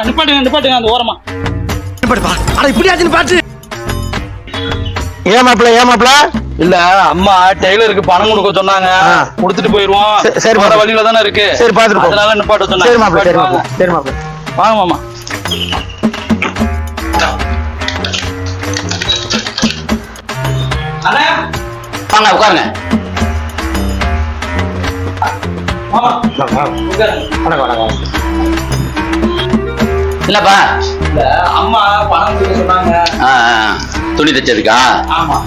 நிப்பாட்டுங்க அந்த ஓரமா நிப்பாட்டுப்பா. அட இப்படியாச்சுன்னு பாட்டு. ஏமாப்ல இல்ல அம்மா டெய்லருக்கு பணம் கொடுக்க சொன்னாங்க, கொடுத்துட்டு போயிருவோம். சரி, வர வழியில தானே இருக்கு. சரி, பாத்துட்டு அதனால நிப்பாட்ட சொன்னாங்க. சரி மாப்ள வாங்க மாமா. வாங்க உட்காருங்க. இல்லப்பா இல்ல அம்மா பணம் கொடுக்க சொன்னாங்க. துணி தைச்சதுக்கா? ஆமா.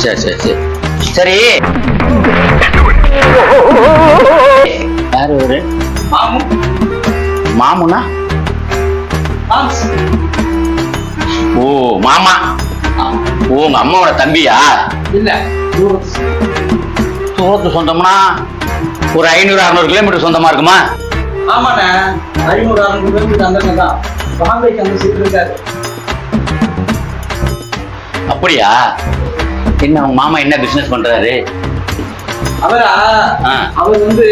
சரி சரி சரி சரி. யாரு ஒரு மாமுனா? ஓ மாமா. ஓ உங்க அம்மாவோட தம்பியா? இல்ல தூரத்து சொந்தம்னா ஒரு 500-600 கிலோமீட்டர் சொந்தமா இருக்குமா? ஆமாண்ணே, 500-600 கிலோமீட்டர் அந்த தான் பாம்பேக்கு அந்த சீட் இருக்காரு. அப்படியா? என்ன உங்க மாமா என்ன பிசினஸ் பண்றாரு? அவரா? அவர் வந்து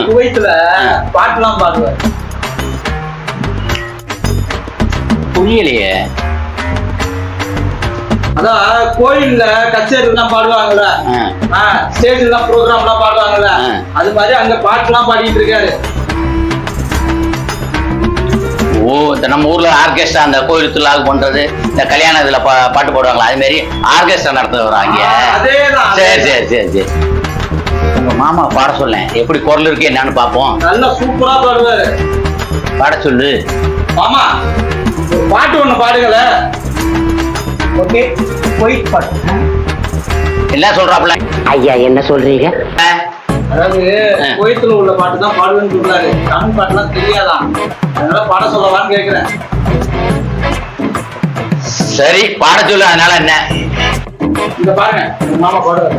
குவைத்துல பாட்டுலாம் பாடுவார். புரியலையே. அதான் கோயில்ல கச்சேரி எல்லாம் பாடுவாங்கல்ல, ஸ்டேஜ் எல்லாம் ப்ரோக்ராம் எல்லாம் பாடுவாங்கல்ல, அது மாதிரி அங்க பாட்டுலாம் பாடிட்டு இருக்காரு. ஓ இந்த நம்ம ஊர்ல ஆர்கெஸ்ட்ரா அந்த கோயில் திருவிழாவுக்கு பண்றது, இந்த கல்யாண இதுல பாட்டு போடுவாங்களா, அது மாதிரி ஆர்கெஸ்ட்ரா நடத்துறாங்க. அதேதான். சரி சரி சரி சரி. உங்க மாமா பாட சொல்லேன், எப்படி குரல் இருக்கு என்னன்னு பாப்போம். நல்லா சூப்பரா பாடுவாரு. பாட சொல்லு மாமா. பாட்டு ஒண்ணு பாடுங்கள. ஓகே, போயிட்டு பாட்டு. என்ன சொல்றாப்ல? ஐயா என்ன சொல்றீங்க? அதாவது கோயத்துல உள்ள பாட்டு தான் பாடுவேன்னு சொல்றாரு. தமிழ் பாட்டுலாம் தெரியாதான், அதனால பாட சொல்லவான்னு கேக்குறேன். சரி பாட சொல்லு. அதனால என்ன? இத பாருங்க, உங்க மாமா பாடுவாரு.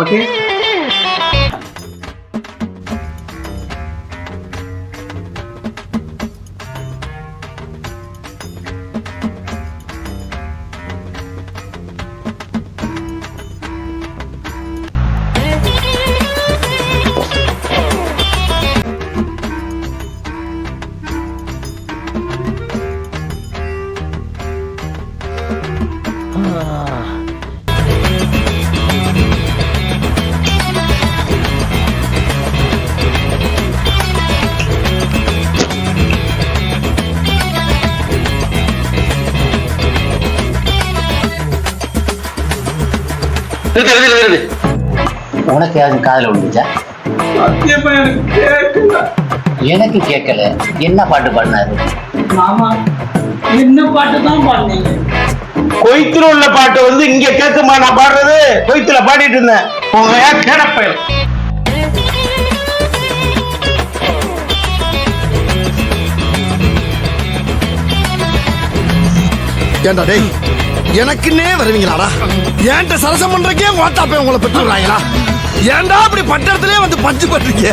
ஓகே. உனக்கு யாரு காதல விழுந்துச்சா? எனக்கு கேட்கல. என்ன பாட்டு பாடினாரு மாமா? என்ன பாட்டு தான் பாடுனீங்க? கொய்த்துல உள்ள பாட்டு வந்து இங்க கேட்குமா? நான் பாடுறது கொய்த்துல பாடிட்டு இருந்தேன். உங்க கேடப்பயல் ஏண்டா டேய், எனக்குன்னே வருவீங்களாடா? ஏன்ட்ட சரசம் பண்றக்கே ஓட்டாப்பே உங்களை பெற்று விடுறாங்களா? ஏன்டா அப்படி பட்டத்திலே வந்து பஞ்சு பண்றீங்க?